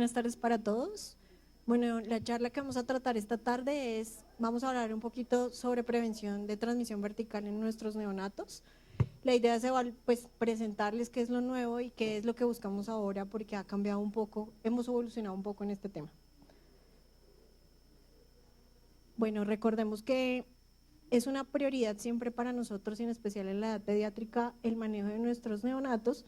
buenas tardes para todos. Bueno, la charla que vamos a tratar esta tarde vamos a hablar un poquito sobre prevención de transmisión vertical en nuestros neonatos. La idea es pues, presentarles qué es lo nuevo y qué es lo que buscamos ahora, porque ha cambiado un poco, hemos evolucionado un poco en este tema. Bueno, recordemos que es una prioridad siempre para nosotros, y en especial en la edad pediátrica, el manejo de nuestros neonatos,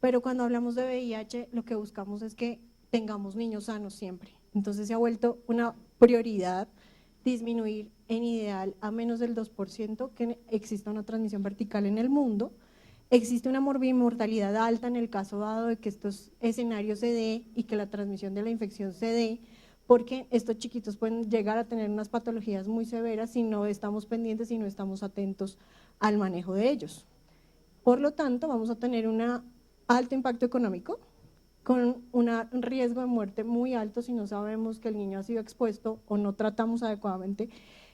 pero cuando hablamos de VIH, lo que buscamos es que tengamos niños sanos siempre. Entonces se ha vuelto una prioridad disminuir en ideal a menos del 2% que exista una transmisión vertical en el mundo. Existe una morbimortalidad alta en el caso dado de que estos escenarios se dé y que la transmisión de la infección se dé, porque estos chiquitos pueden llegar a tener unas patologías muy severas si no estamos pendientes y no estamos atentos al manejo de ellos. Por lo tanto, vamos a tener un alto impacto económico, con un riesgo de muerte muy alto si no sabemos que el niño ha sido expuesto o no tratamos adecuadamente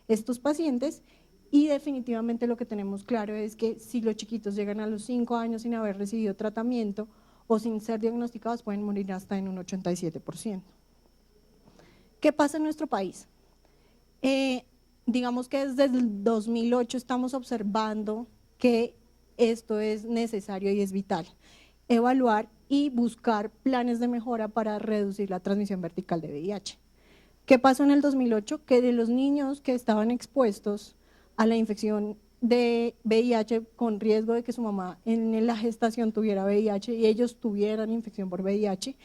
estos pacientes. Y definitivamente lo que tenemos claro es que si los chiquitos llegan a los 5 años sin haber recibido tratamiento o sin ser diagnosticados, pueden morir hasta en un 87%. ¿Qué pasa en nuestro país? Digamos que desde el 2008 estamos observando que esto es necesario y es vital, evaluar y buscar planes de mejora para reducir la transmisión vertical de VIH. ¿Qué pasó en el 2008? Que de los niños que estaban expuestos a la infección de VIH con riesgo de que su mamá en la gestación tuviera VIH y ellos tuvieran infección por VIH,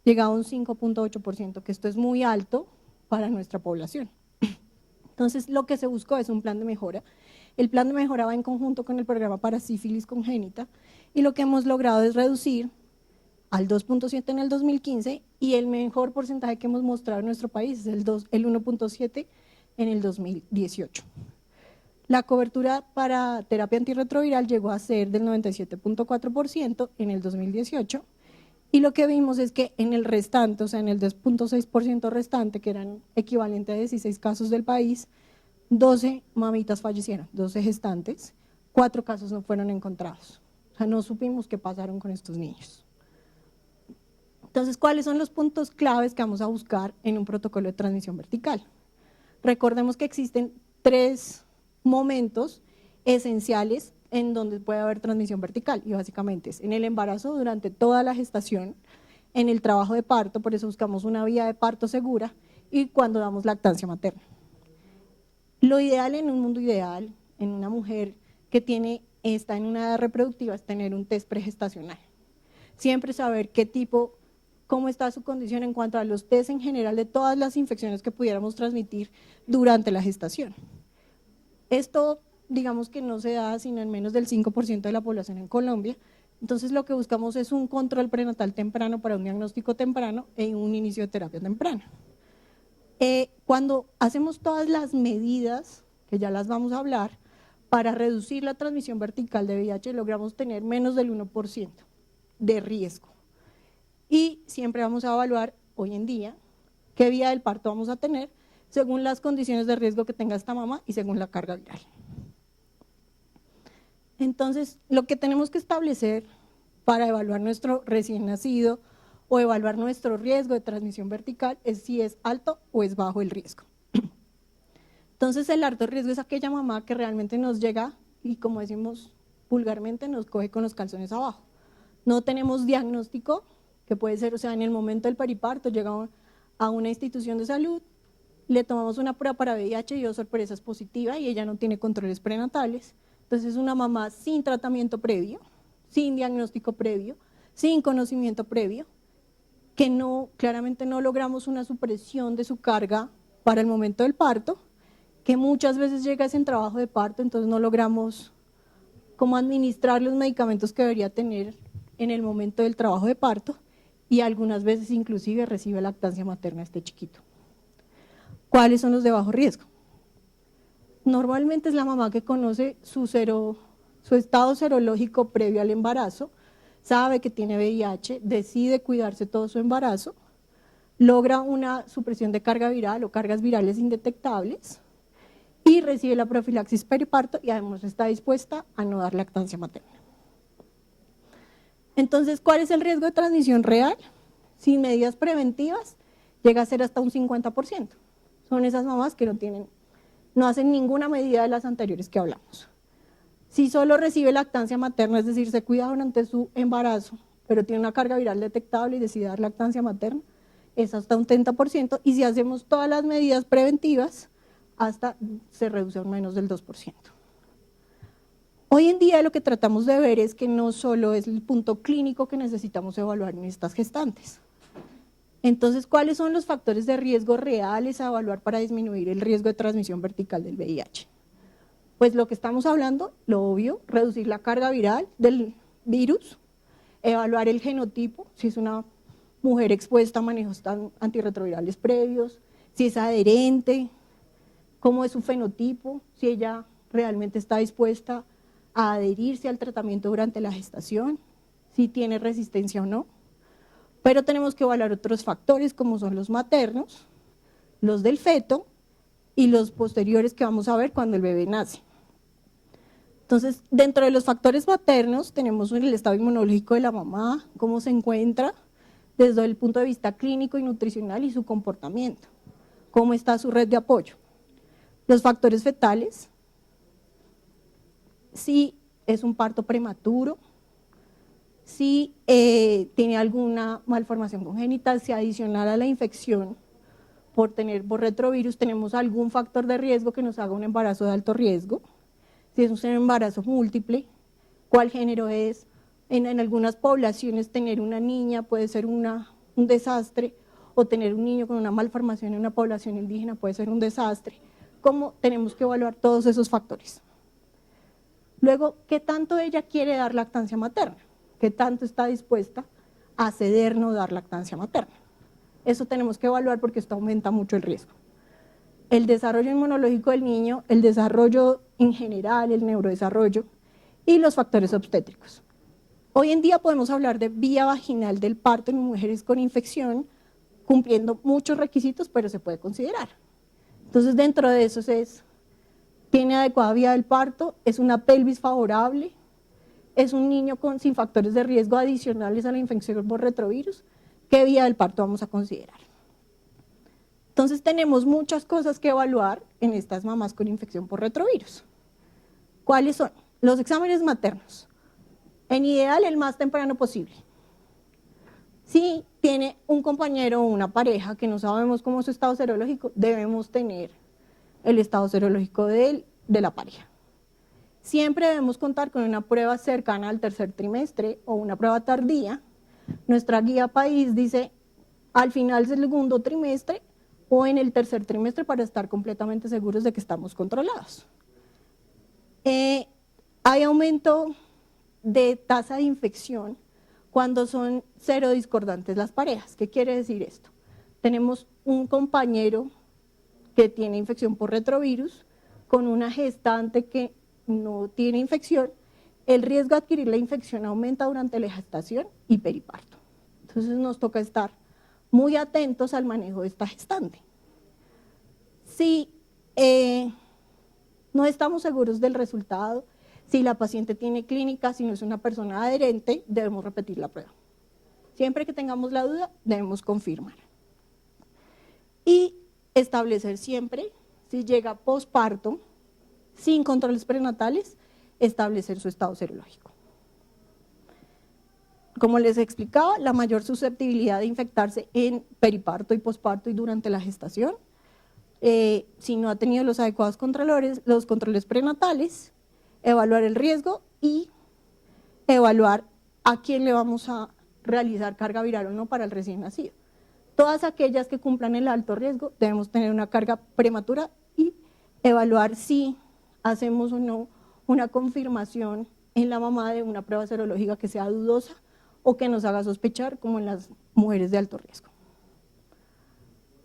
llegaba a un 5.8%, que esto es muy alto para nuestra población. Entonces, lo que se buscó es un plan de mejora. El plan de mejora va en conjunto con el programa para sífilis congénita y lo que hemos logrado es reducir al 2.7 en el 2015 y el mejor porcentaje que hemos mostrado en nuestro país es el 1.7 en el 2018. La cobertura para terapia antirretroviral llegó a ser del 97.4% en el 2018 y lo que vimos es que en el restante, o sea en el 2.6% restante, que eran equivalente a 16 casos del país, 12 mamitas fallecieron, 12 gestantes, 4 casos no fueron encontrados. O sea, no supimos qué pasaron con estos niños. Entonces, ¿cuáles son los puntos claves que vamos a buscar en un protocolo de transmisión vertical? Recordemos que existen 3 momentos esenciales en donde puede haber transmisión vertical y básicamente es en el embarazo durante toda la gestación, en el trabajo de parto, por eso buscamos una vía de parto segura y cuando damos lactancia materna. Lo ideal en un mundo ideal, en una mujer que está en una edad reproductiva, es tener un test pregestacional. Siempre saber cómo está su condición en cuanto a los test en general de todas las infecciones que pudiéramos transmitir durante la gestación. Esto, digamos que no se da sino en menos del 5% de la población en Colombia, entonces lo que buscamos es un control prenatal temprano para un diagnóstico temprano e un inicio de terapia temprana. Cuando hacemos todas las medidas, que ya las vamos a hablar, para reducir la transmisión vertical de VIH logramos tener menos del 1% de riesgo. Y siempre vamos a evaluar hoy en día qué vía del parto vamos a tener según las condiciones de riesgo que tenga esta mamá y según la carga viral. Entonces, lo que tenemos que establecer para evaluar nuestro recién nacido o evaluar nuestro riesgo de transmisión vertical es si es alto o es bajo el riesgo. Entonces, el alto riesgo es aquella mamá que realmente nos llega y, como decimos vulgarmente, nos coge con los calzones abajo. No tenemos diagnóstico, que puede ser, o sea, en el momento del periparto llega a una institución de salud, le tomamos una prueba para VIH y dio sorpresa, es positiva y ella no tiene controles prenatales. Entonces es una mamá sin tratamiento previo, sin diagnóstico previo, sin conocimiento previo, que claramente no logramos una supresión de su carga para el momento del parto, que muchas veces llega ese trabajo de parto, entonces no logramos cómo administrar los medicamentos que debería tener en el momento del trabajo de parto y algunas veces inclusive recibe lactancia materna este chiquito. ¿Cuáles son los de bajo riesgo? Normalmente es la mamá que conoce su estado serológico previo al embarazo, sabe que tiene VIH, decide cuidarse todo su embarazo, logra una supresión de carga viral o cargas virales indetectables y recibe la profilaxis periparto y además está dispuesta a no dar lactancia materna. Entonces, ¿cuál es el riesgo de transmisión real? sin medidas preventivas, llega a ser hasta un 50%. Son esas mamás que no hacen ninguna medida de las anteriores que hablamos. Si solo recibe lactancia materna, es decir, se cuida durante su embarazo, pero tiene una carga viral detectable y decide dar lactancia materna, es hasta un 30%, y si hacemos todas las medidas preventivas, hasta se reduce a menos del 2%. Hoy en día lo que tratamos de ver es que no solo es el punto clínico que necesitamos evaluar en estas gestantes. Entonces, ¿cuáles son los factores de riesgo reales a evaluar para disminuir el riesgo de transmisión vertical del VIH? Pues lo que estamos hablando, lo obvio, reducir la carga viral del virus, evaluar el genotipo, si es una mujer expuesta a manejos antirretrovirales previos, si es adherente, cómo es su fenotipo, si ella realmente está dispuesta a adherirse al tratamiento durante la gestación, si tiene resistencia o no. Pero tenemos que evaluar otros factores como son los maternos, los del feto y los posteriores que vamos a ver cuando el bebé nace. Entonces, dentro de los factores maternos tenemos el estado inmunológico de la mamá, cómo se encuentra desde el punto de vista clínico y nutricional y su comportamiento, cómo está su red de apoyo. Los factores fetales, si es un parto prematuro, si tiene alguna malformación congénita, si adicional a la infección por retrovirus tenemos algún factor de riesgo que nos haga un embarazo de alto riesgo, si es un embarazo múltiple, cuál género es. En algunas poblaciones tener una niña puede ser un desastre, o tener un niño con una malformación en una población indígena puede ser un desastre. ¿Cómo tenemos que evaluar todos esos factores? Luego, ¿qué tanto ella quiere dar lactancia materna? ¿Qué tanto está dispuesta a ceder no dar lactancia materna? Eso tenemos que evaluar porque esto aumenta mucho el riesgo. El desarrollo inmunológico del niño, el desarrollo en general, el neurodesarrollo y los factores obstétricos. Hoy en día podemos hablar de vía vaginal del parto en mujeres con infección, cumpliendo muchos requisitos, pero se puede considerar. Entonces, dentro de esos tiene adecuada vía del parto, es una pelvis favorable, es un niño sin factores de riesgo adicionales a la infección por retrovirus, ¿qué vía del parto vamos a considerar? Entonces tenemos muchas cosas que evaluar en estas mamás con infección por retrovirus. ¿Cuáles son? Los exámenes maternos. En ideal, el más temprano posible. Si tiene un compañero o una pareja que no sabemos cómo es su estado serológico, debemos tener el estado serológico de la pareja. Siempre debemos contar con una prueba cercana al tercer trimestre o una prueba tardía. Nuestra guía país dice al final del segundo trimestre o en el tercer trimestre para estar completamente seguros de que estamos controlados. Hay aumento de tasa de infección cuando son serodiscordantes las parejas. ¿Qué quiere decir esto? Tenemos un compañero que tiene infección por retrovirus con una gestante que no tiene infección, el riesgo de adquirir la infección aumenta durante la gestación y periparto. Entonces nos toca estar muy atentos al manejo de esta gestante. Si no estamos seguros del resultado, si la paciente tiene clínica, si no es una persona adherente, debemos repetir la prueba. Siempre que tengamos la duda, debemos confirmar. Y establecer siempre, si llega posparto, sin controles prenatales, establecer su estado serológico. Como les explicaba, la mayor susceptibilidad de infectarse en periparto y posparto y durante la gestación, si no ha tenido los adecuados los controles prenatales, evaluar el riesgo y evaluar a quién le vamos a realizar carga viral o no para el recién nacido. Todas aquellas que cumplan el alto riesgo debemos tener una carga prematura y evaluar si hacemos o no una confirmación en la mamá de una prueba serológica que sea dudosa o que nos haga sospechar, como en las mujeres de alto riesgo.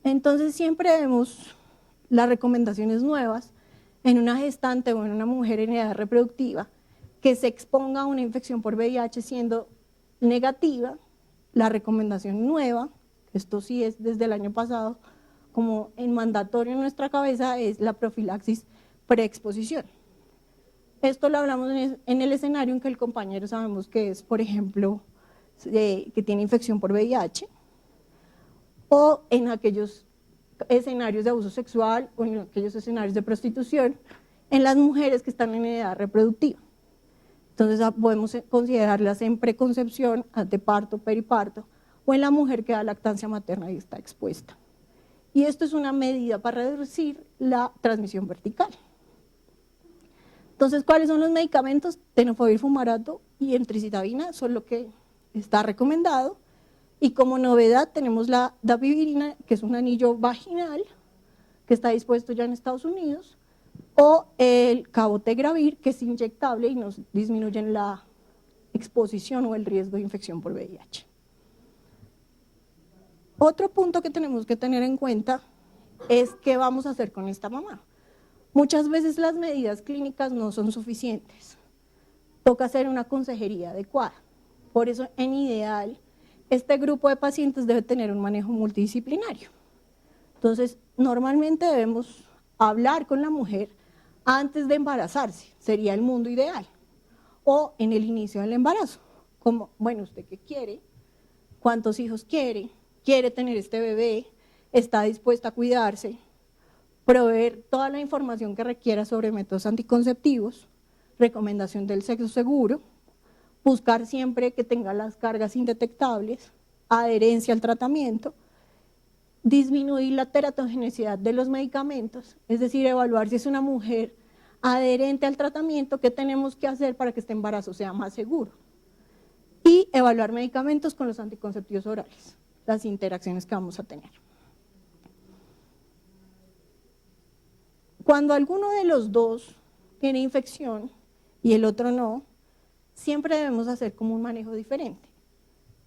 Entonces siempre vemos las recomendaciones nuevas en una gestante o en una mujer en edad reproductiva que se exponga a una infección por VIH siendo negativa. La recomendación nueva, esto sí es desde el año pasado, como en mandatorio en nuestra cabeza, es la profilaxis preexposición. Esto lo hablamos en el escenario en que el compañero sabemos que es, por ejemplo, que tiene infección por VIH, o en aquellos escenarios de abuso sexual o en aquellos escenarios de prostitución en las mujeres que están en edad reproductiva. Entonces podemos considerarlas en preconcepción, anteparto, periparto, o en la mujer que da lactancia materna y está expuesta. Y esto es una medida para reducir la transmisión vertical. Entonces, ¿cuáles son los medicamentos? Tenofovir fumarato y emtricitabina son lo que está recomendado. Y como novedad tenemos la dapivirina, que es un anillo vaginal, que está dispuesto ya en Estados Unidos, o el cabotegravir, que es inyectable y nos disminuye la exposición o el riesgo de infección por VIH. Otro punto que tenemos que tener en cuenta es qué vamos a hacer con esta mamá. Muchas veces las medidas clínicas no son suficientes. Toca hacer una consejería adecuada. Por eso, en ideal, este grupo de pacientes debe tener un manejo multidisciplinario. Entonces, normalmente debemos hablar con la mujer antes de embarazarse, sería el mundo ideal, o en el inicio del embarazo, como, bueno, ¿usted qué quiere? ¿Cuántos hijos quiere? ¿Quiere tener este bebé? ¿Está dispuesta a cuidarse? Proveer toda la información que requiera sobre métodos anticonceptivos, recomendación del sexo seguro, buscar siempre que tenga las cargas indetectables, adherencia al tratamiento, disminuir la teratogenicidad de los medicamentos, es decir, evaluar si es una mujer adherente al tratamiento, qué tenemos que hacer para que este embarazo sea más seguro. Y evaluar medicamentos con los anticonceptivos orales, las interacciones que vamos a tener. Cuando alguno de los dos tiene infección y el otro no, siempre debemos hacer como un manejo diferente.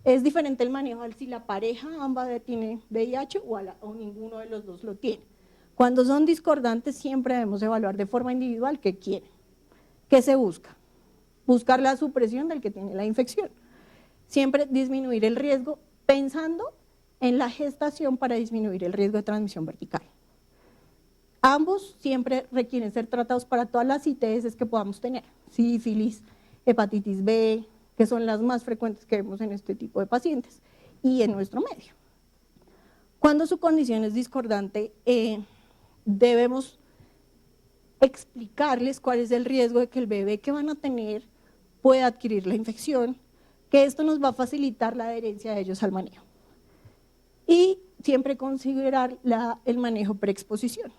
Es diferente el manejo si la pareja ambas tiene VIH o ninguno de los dos lo tiene. Cuando son discordantes siempre debemos evaluar de forma individual qué quieren. ¿Qué se busca? Buscar la supresión del que tiene la infección. Siempre disminuir el riesgo pensando en la gestación para disminuir el riesgo de transmisión vertical. Ambos siempre requieren ser tratados para todas las ITS que podamos tener, sífilis, hepatitis B, que son las más frecuentes que vemos en este tipo de pacientes y en nuestro medio. Cuando su condición es discordante, debemos explicarles cuál es el riesgo de que el bebé que van a tener pueda adquirir la infección, que esto nos va a facilitar la adherencia de ellos al manejo. Y siempre considerar el manejo preexposición.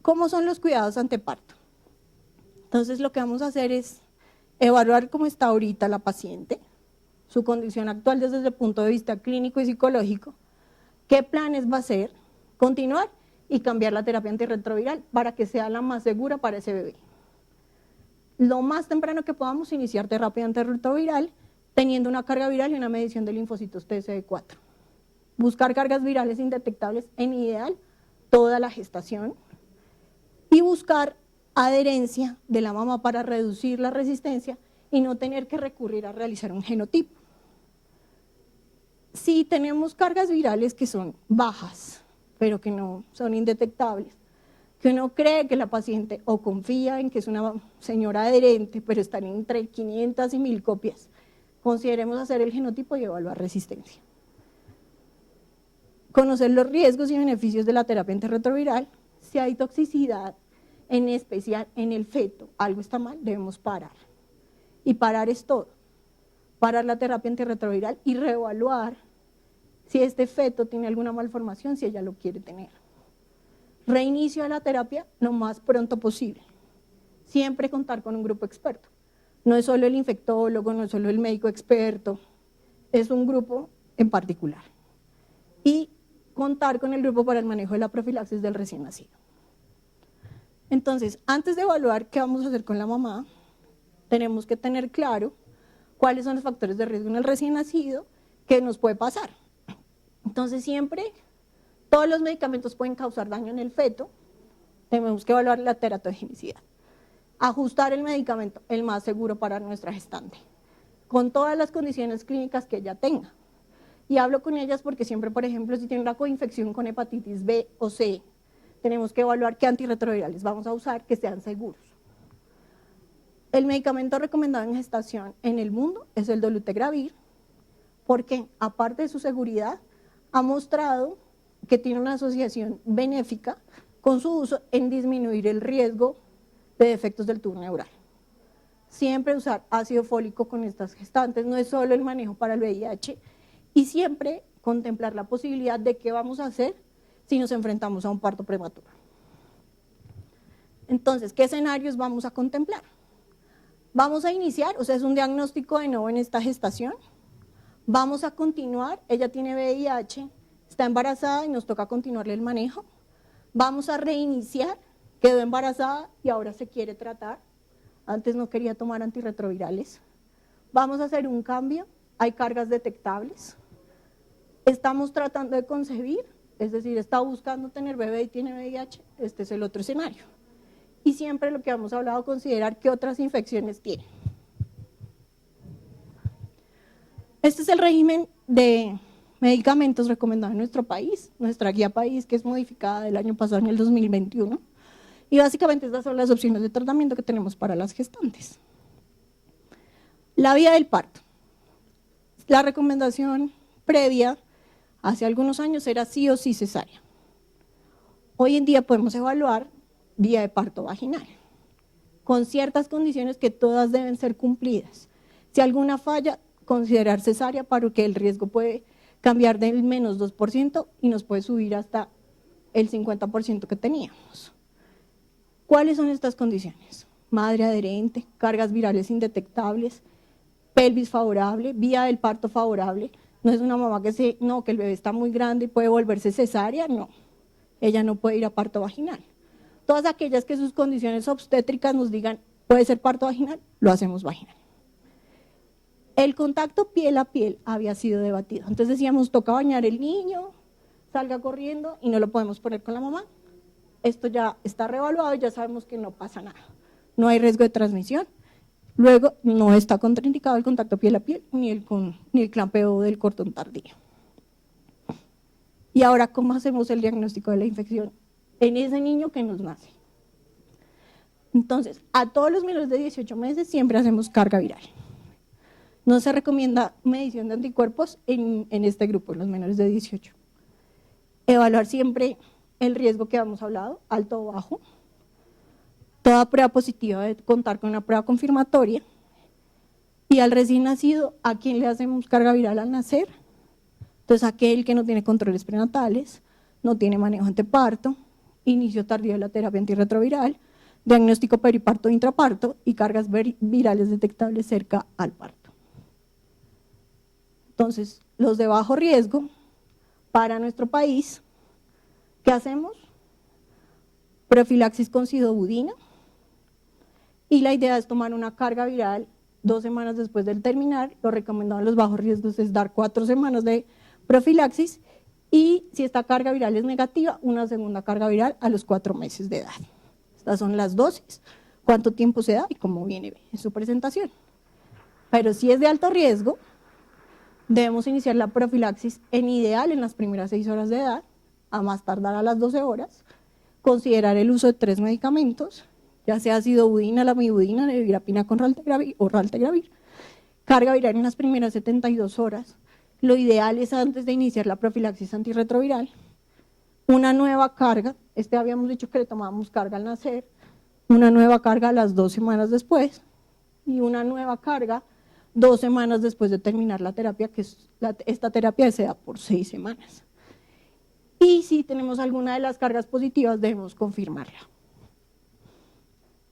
¿Cómo son los cuidados anteparto? Entonces lo que vamos a hacer es evaluar cómo está ahorita la paciente, su condición actual desde el punto de vista clínico y psicológico, qué planes va a hacer, continuar y cambiar la terapia antirretroviral para que sea la más segura para ese bebé. Lo más temprano que podamos iniciar terapia antirretroviral teniendo una carga viral y una medición de linfocitos TCD4. Buscar cargas virales indetectables en ideal toda la gestación y buscar adherencia de la mamá para reducir la resistencia y no tener que recurrir a realizar un genotipo. Si tenemos cargas virales que son bajas, pero que no son indetectables, que uno cree que la paciente o confía en que es una señora adherente, pero están entre 500 y 1000 copias, consideremos hacer el genotipo y evaluar resistencia. Conocer los riesgos y beneficios de la terapia antirretroviral. Si hay toxicidad, en especial en el feto, algo está mal, debemos parar. Y parar es todo. Parar la terapia antirretroviral y reevaluar si este feto tiene alguna malformación, si ella lo quiere tener. Reinicio de la terapia lo más pronto posible. Siempre contar con un grupo experto. No es solo el infectólogo, no es solo el médico experto, es un grupo en particular. Y contar con el grupo para el manejo de la profilaxis del recién nacido. Entonces, antes de evaluar qué vamos a hacer con la mamá, tenemos que tener claro cuáles son los factores de riesgo en el recién nacido que nos puede pasar. Entonces, siempre, todos los medicamentos pueden causar daño en el feto, tenemos que evaluar la teratogenicidad. Ajustar el medicamento, el más seguro para nuestra gestante, con todas las condiciones clínicas que ella tenga. Y hablo con ellas porque siempre, por ejemplo, si tiene una coinfección con hepatitis B o C, tenemos que evaluar qué antirretrovirales vamos a usar que sean seguros. El medicamento recomendado en gestación en el mundo es el dolutegravir, porque aparte de su seguridad, ha mostrado que tiene una asociación benéfica con su uso en disminuir el riesgo de defectos del tubo neural. Siempre usar ácido fólico con estas gestantes, no es solo el manejo para el VIH, y siempre contemplar la posibilidad de qué vamos a hacer si nos enfrentamos a un parto prematuro. Entonces, ¿qué escenarios vamos a contemplar? Vamos a iniciar, o sea, es un diagnóstico de nuevo en esta gestación. Vamos a continuar, ella tiene VIH, está embarazada y nos toca continuarle el manejo. Vamos a reiniciar, quedó embarazada y ahora se quiere tratar. Antes no quería tomar antirretrovirales. Vamos a hacer un cambio, hay cargas detectables. Estamos tratando de concebir, es decir, está buscando tener bebé y tiene VIH, este es el otro escenario. Y siempre lo que hemos hablado, considerar qué otras infecciones tiene. Este es el régimen de medicamentos recomendado en nuestro país, nuestra guía país, que es modificada del año pasado, en el 2021. Y básicamente estas son las opciones de tratamiento que tenemos para las gestantes. La vía del parto. La recomendación previa, hace algunos años, era sí o sí cesárea. Hoy en día podemos evaluar vía de parto vaginal, con ciertas condiciones que todas deben ser cumplidas. Si alguna falla, considerar cesárea, porque el riesgo puede cambiar del menos 2% y nos puede subir hasta el 50% que teníamos. ¿Cuáles son estas condiciones? Madre adherente, cargas virales indetectables, pelvis favorable, vía del parto favorable. No es una mamá que que el bebé está muy grande y puede volverse cesárea, no. Ella no puede ir a parto vaginal. Todas aquellas que sus condiciones obstétricas nos digan, puede ser parto vaginal, lo hacemos vaginal. El contacto piel a piel había sido debatido. Entonces decíamos, toca bañar el niño, salga corriendo y no lo podemos poner con la mamá. Esto ya está reevaluado y ya sabemos que no pasa nada. No hay riesgo de transmisión. Luego, no está contraindicado el contacto piel a piel ni el clampeo del cordón tardío. Y ahora, ¿cómo hacemos el diagnóstico de la infección en ese niño que nos nace? Entonces, a todos los menores de 18 meses siempre hacemos carga viral. No se recomienda medición de anticuerpos en este grupo, en los menores de 18. Evaluar siempre el riesgo que hemos hablado, alto o bajo. Toda prueba positiva debe contar con una prueba confirmatoria. Y al recién nacido, ¿a quién le hacemos carga viral al nacer? Entonces, aquel que no tiene controles prenatales, no tiene manejo anteparto, inicio tardío de la terapia antirretroviral, diagnóstico periparto e intraparto y cargas virales detectables cerca al parto. Entonces, los de bajo riesgo para nuestro país, ¿qué hacemos? Profilaxis con sidobudina, y la idea es tomar una carga viral 2 semanas después del terminar. Lo recomendado en los bajos riesgos es dar 4 semanas de profilaxis, y si esta carga viral es negativa, una segunda carga viral a los 4 meses de edad. Estas son las dosis, cuánto tiempo se da y cómo viene en su presentación. Pero si es de alto riesgo, debemos iniciar la profilaxis en ideal en las primeras 6 horas de edad, a más tardar a las 12 horas, considerar el uso de 3 medicamentos, ya sea sidobudina, lamivudina, nevirapina con raltegravir o raltegravir, carga viral en las primeras 72 horas. Lo ideal es antes de iniciar la profilaxis antirretroviral, una nueva carga, habíamos dicho que le tomábamos carga al nacer, una nueva carga a las 2 semanas después, y una nueva carga 2 semanas después de terminar la terapia, que es esta terapia se da por 6 semanas. Y si tenemos alguna de las cargas positivas, debemos confirmarla.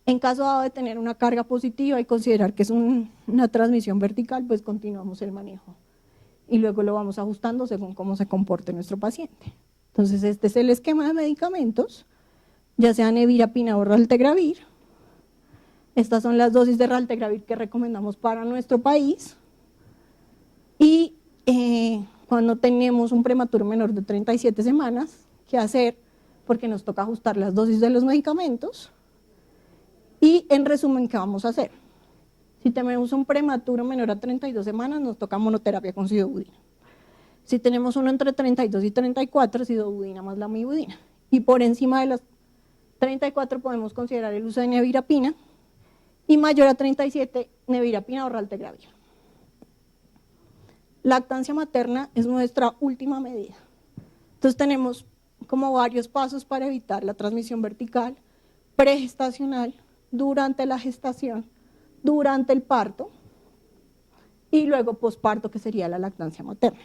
En caso dado de tener una carga positiva y considerar que es una transmisión vertical, pues continuamos el manejo. Y luego lo vamos ajustando según cómo se comporte nuestro paciente. Entonces, este es el esquema de medicamentos, ya sea nevirapina o raltegravir. Estas son las dosis de raltegravir que recomendamos para nuestro país. Y cuando tenemos un prematuro menor de 37 semanas, ¿qué hacer? Porque nos toca ajustar las dosis de los medicamentos. Y en resumen, ¿qué vamos a hacer? Si tenemos un prematuro menor a 32 semanas, nos toca monoterapia con sidobudina. Si tenemos uno entre 32 y 34, sidobudina más lamivudina. Y por encima de las 34 podemos considerar el uso de nevirapina, y mayor a 37, nevirapina o raltegravir. Lactancia materna es nuestra última medida. Entonces tenemos como varios pasos para evitar la transmisión vertical: pregestacional, durante la gestación, durante el parto y luego posparto, que sería la lactancia materna.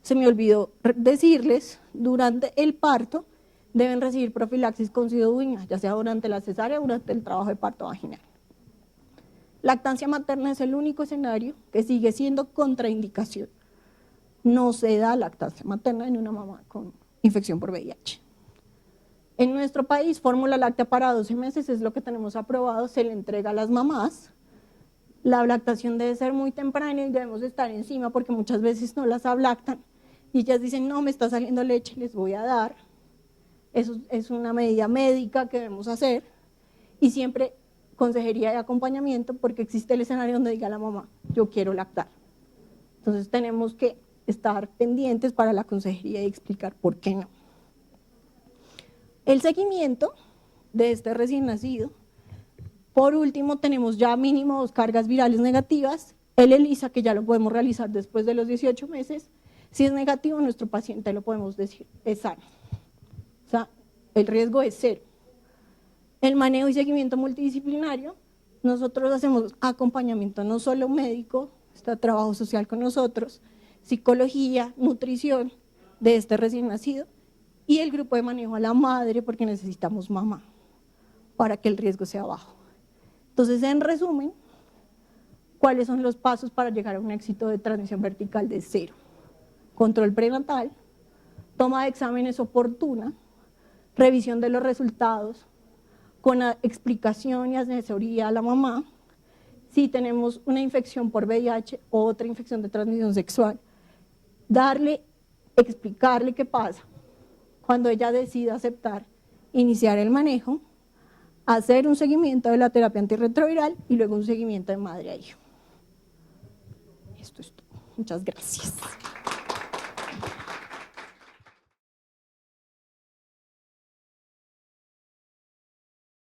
Se me olvidó decirles, durante el parto deben recibir profilaxis con pseudouña, ya sea durante la cesárea o durante el trabajo de parto vaginal. Lactancia materna es el único escenario que sigue siendo contraindicación. No se da lactancia materna en una mamá con infección por VIH. En nuestro país, fórmula láctea para 12 meses es lo que tenemos aprobado, se le entrega a las mamás. La lactación debe ser muy temprana y debemos estar encima porque muchas veces no las ablactan y ellas dicen, no, me está saliendo leche, les voy a dar. Eso es una medida médica que debemos hacer, y siempre consejería de acompañamiento, porque existe el escenario donde diga la mamá, yo quiero lactar. Entonces tenemos que estar pendientes para la consejería y explicar por qué no. El seguimiento de este recién nacido. Por último, tenemos ya mínimo 2 cargas virales negativas, el ELISA, que ya lo podemos realizar después de los 18 meses. Si es negativo, nuestro paciente, lo podemos decir, es sano. O sea, el riesgo es 0. El manejo y seguimiento multidisciplinario, nosotros hacemos acompañamiento no solo médico, está trabajo social con nosotros, psicología, nutrición de este recién nacido, y el grupo de manejo a la madre, porque necesitamos mamá para que el riesgo sea bajo. Entonces, en resumen, ¿cuáles son los pasos para llegar a un éxito de transmisión vertical de 0? Control prenatal, toma de exámenes oportuna, revisión de los resultados, con explicación y asesoría a la mamá. Si tenemos una infección por VIH o otra infección de transmisión sexual, explicarle qué pasa. Cuando ella decida aceptar, iniciar el manejo, hacer un seguimiento de la terapia antirretroviral y luego un seguimiento de madre a hijo. Esto es todo. Muchas gracias.